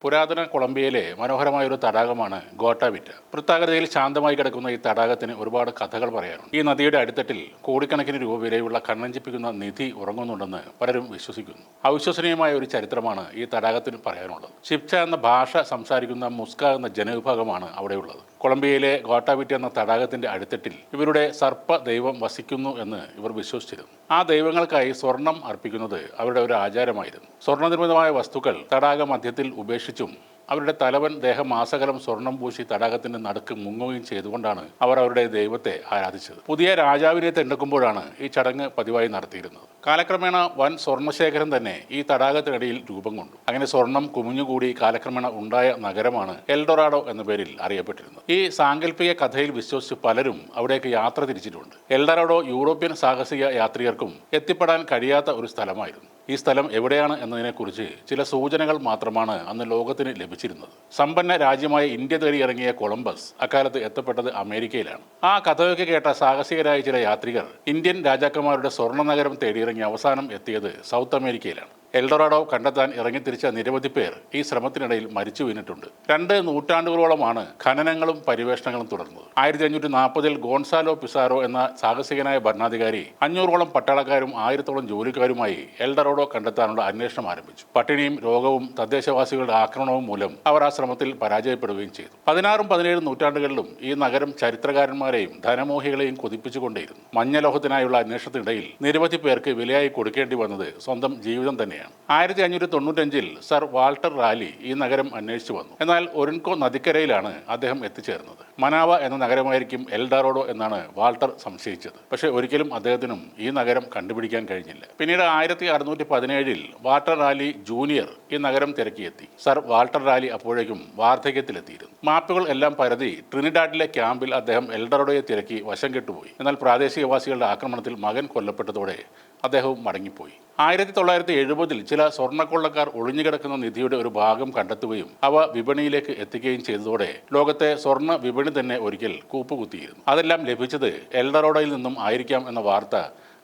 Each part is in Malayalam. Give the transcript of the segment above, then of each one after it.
പുരാതന കൊളംബിയയിലെ മനോഹരമായ ഒരു തടാകമാണ് ഗോട്ടാവിറ്റ. വൃത്താകൃതിയിൽ ശാന്തമായി കിടക്കുന്ന ഈ തടാകത്തിന് ഒരുപാട് കഥകൾ പറയാനുണ്ട്. ഈ നദിയുടെ അടിത്തട്ടിൽ കോടിക്കണക്കിന് രൂപ വിലയുള്ള കണ്ണഞ്ചിപ്പിക്കുന്ന നിധി ഉറങ്ങുന്നുണ്ടെന്ന് പലരും വിശ്വസിക്കുന്നു. അവിശ്വസനീയമായ ഒരു ചരിത്രമാണ് ഈ തടാകത്തിന് പറയാനുള്ളത്. ഷിപ്ച എന്ന ഭാഷ സംസാരിക്കുന്ന മുസ്ക എന്ന ജനവിഭാഗമാണ് അവിടെയുള്ളത്. കൊളംബിയയിലെ ഗോട്ടാവിറ്റ എന്ന തടാകത്തിന്റെ അടിത്തട്ടിൽ ഇവരുടെ സർപ്പ ദൈവം വസിക്കുന്നു എന്ന് ഇവർ വിശ്വസിച്ചിരുന്നു. ആ ദൈവങ്ങൾക്കായി സ്വർണം അർപ്പിക്കുന്നത് അവരുടെ ഒരു ആചാരമായിരുന്നു. സ്വർണ്ണനിർമ്മിതമായ വസ്തുക്കൾ തടാക മധ്യത്തിൽ ഉപേക്ഷിച്ചും അവരുടെ തലവൻ ദേഹമാസകലം സ്വർണം പൂശി തടാകത്തിന്റെ നടുക്ക് മുങ്ങുകയും ചെയ്തുകൊണ്ടാണ് അവർ അവരുടെ ദൈവത്തെ ആരാധിച്ചത്. പുതിയ രാജാവിനെ തെരഞ്ഞെടുക്കുമ്പോഴാണ് ഈ ചടങ്ങ് പതിവായി നടത്തിയിരുന്നത്. കാലക്രമേണ വൻ സ്വർണ്ണശേഖരം തന്നെ ഈ തടാകത്തിനിടയിൽ രൂപം കൊണ്ടു. അങ്ങനെ സ്വർണം കുമിഞ്ഞുകൂടി കാലക്രമേണ ഉണ്ടായ നഗരമാണ് എൽഡോറാഡോ എന്ന പേരിൽ അറിയപ്പെട്ടിരുന്നത്. ഈ സാങ്കല്പിക കഥയിൽ വിശ്വസിച്ച് പലരും അവിടേക്ക് യാത്ര തിരിച്ചിട്ടുണ്ട്. എൽഡോറാഡോ യൂറോപ്യൻ സാഹസിക യാത്രികർക്കും എത്തിപ്പെടാൻ കഴിയാത്ത ഒരു സ്ഥലമായിരുന്നു. ഈ സ്ഥലം എവിടെയാണ് എന്നതിനെക്കുറിച്ച് ചില സൂചനകൾ മാത്രമാണ് അന്ന് ലോകത്തിന് ലഭിച്ചിരുന്നത്. സമ്പന്ന രാജ്യമായ ഇന്ത്യ തേടി ഇറങ്ങിയ കൊളംബസ് അക്കാലത്ത് എത്തപ്പെട്ടത് അമേരിക്കയിലാണ്. ആ കഥയൊക്കെ കേട്ട സാഹസികരായ ചില യാത്രികർ ഇന്ത്യൻ രാജാക്കന്മാരുടെ സ്വർണ്ണ നഗരം തേടിയിറങ്ങി അവസാനം എത്തിയത് സൗത്ത് അമേരിക്കയിലാണ്. എൽഡോറാഡോ കണ്ടെത്താൻ ഇറങ്ങിത്തിരിച്ച നിരവധി പേർ ഈ ശ്രമത്തിനിടയിൽ മരിച്ചു വീണിട്ടുണ്ട്. 2 നൂറ്റാണ്ടുകളോളമാണ് ഖനനങ്ങളും പരിവേഷണങ്ങളും തുടർന്നത്. 1540 ഗോൺസാലോ പിസാരോ എന്ന സാഹസികനായ ഭരണാധികാരി 500ഓളം പട്ടാളക്കാരും 1000ഓളം ജോലിക്കാരുമായി എൽഡോറാഡോ കണ്ടെത്താനുള്ള അന്വേഷണം ആരംഭിച്ചു. പട്ടിണിയും രോഗവും തദ്ദേശവാസികളുടെ ആക്രമണവും മൂലം അവർ ആ ശ്രമത്തിൽ പരാജയപ്പെടുകയും ചെയ്തു. 16ഉം 17ഉം നൂറ്റാണ്ടുകളിലും ഈ നഗരം ചരിത്രകാരന്മാരെയും ധനമോഹികളെയും കൊതിപ്പിച്ചുകൊണ്ടേയിരുന്നു. മഞ്ഞലോഹത്തിനായുള്ള അന്വേഷണത്തിനിടയിൽ നിരവധി പേർക്ക് വിലയായി കൊടുക്കേണ്ടി വന്നത് സ്വന്തം ജീവിതം തന്നെയാണ്. 1595 സർ വാൾട്ടർ റാലി ഈ നഗരം അന്വേഷിച്ചു വന്നു. എന്നാൽ ഒരിൻകോ നദിക്കരയിലാണ് അദ്ദേഹം എത്തിച്ചേർന്നത്. മനാവ എന്ന നഗരമായിരിക്കും എൽഡോറാഡോ എന്നാണ് വാൾട്ടർ സംശയിച്ചത്. പക്ഷേ ഒരിക്കലും അദ്ദേഹത്തിനും ഈ നഗരം കണ്ടുപിടിക്കാൻ കഴിഞ്ഞില്ല. പിന്നീട് 1617 വാൾട്ടർ റാലി ജൂനിയർ ഈ നഗരം തിരക്കിയെത്തി. സർ വാൾട്ടർ റാലി അപ്പോഴേക്കും വാർദ്ധക്യത്തിലെത്തിയിരുന്നു. മാപ്പുകൾ എല്ലാം പരതി ട്രിനിഡാഡിലെ ക്യാമ്പിൽ അദ്ദേഹം എൽഡോറാഡോയെ തിരക്കി വശം കെട്ടുപോയി. എന്നാൽ പ്രാദേശികവാസികളുടെ ആക്രമണത്തിൽ മകൻ കൊല്ലപ്പെട്ടതോടെ അദ്ദേഹവും മടങ്ങിപ്പോയി. 1970 ചില സ്വർണ്ണക്കൊള്ളക്കാർ ഒളിഞ്ഞുകിടക്കുന്ന നിധിയുടെ ഒരു ഭാഗം കണ്ടെത്തുകയും അവ വിപണിയിലേക്ക് എത്തിക്കുകയും ചെയ്തതോടെ ലോകത്തെ സ്വർണ്ണ വിപണി തന്നെ ഒരിക്കൽ കൂപ്പുകുത്തിയിരുന്നു. അതെല്ലാം ലഭിച്ചത് എൽഡോറാഡോയിൽ നിന്നും ആയിരിക്കാം എന്ന വാർത്ത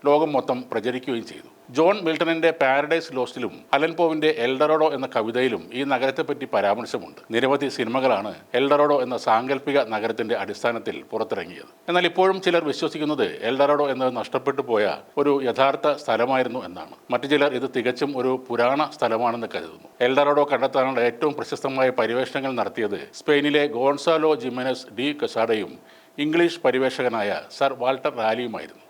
ലോകം മൊത്തം പ്രചരിക്കുകയും ചെയ്തു. ജോൺ മിൽട്ടണിന്റെ പാരഡൈസ് ലോസ്റ്റിലും അലൻ പോവിന്റെ എൽഡോറാഡോ എന്ന കവിതയിലും ഈ നഗരത്തെപ്പറ്റി പരാമർശമുണ്ട്. നിരവധി സിനിമകളാണ് എൽഡോറാഡോ എന്ന സാങ്കല്പിക നഗരത്തിന്റെ അടിസ്ഥാനത്തിൽ പുറത്തിറങ്ങിയത്. എന്നാൽ ഇപ്പോഴും ചിലർ വിശ്വസിക്കുന്നത് എൽഡോറാഡോ എന്നത് നഷ്ടപ്പെട്ടു പോയ ഒരു യഥാർത്ഥ സ്ഥലമായിരുന്നു എന്നാണ്. മറ്റു ചിലർ ഇത് തികച്ചും ഒരു പുരാണ സ്ഥലമാണെന്ന് കരുതുന്നു. എൽഡോറാഡോ കണ്ടെത്താനുള്ള ഏറ്റവും പ്രശസ്തമായ പരിവേഷണങ്ങൾ നടത്തിയത് സ്പെയിനിലെ ഗോൺസാലോ ജിമെനസ് ഡി ക്വസാഡയും ഇംഗ്ലീഷ് പരിവേഷകനായ സർ വാൾട്ടർ റാലിയുമായിരുന്നു.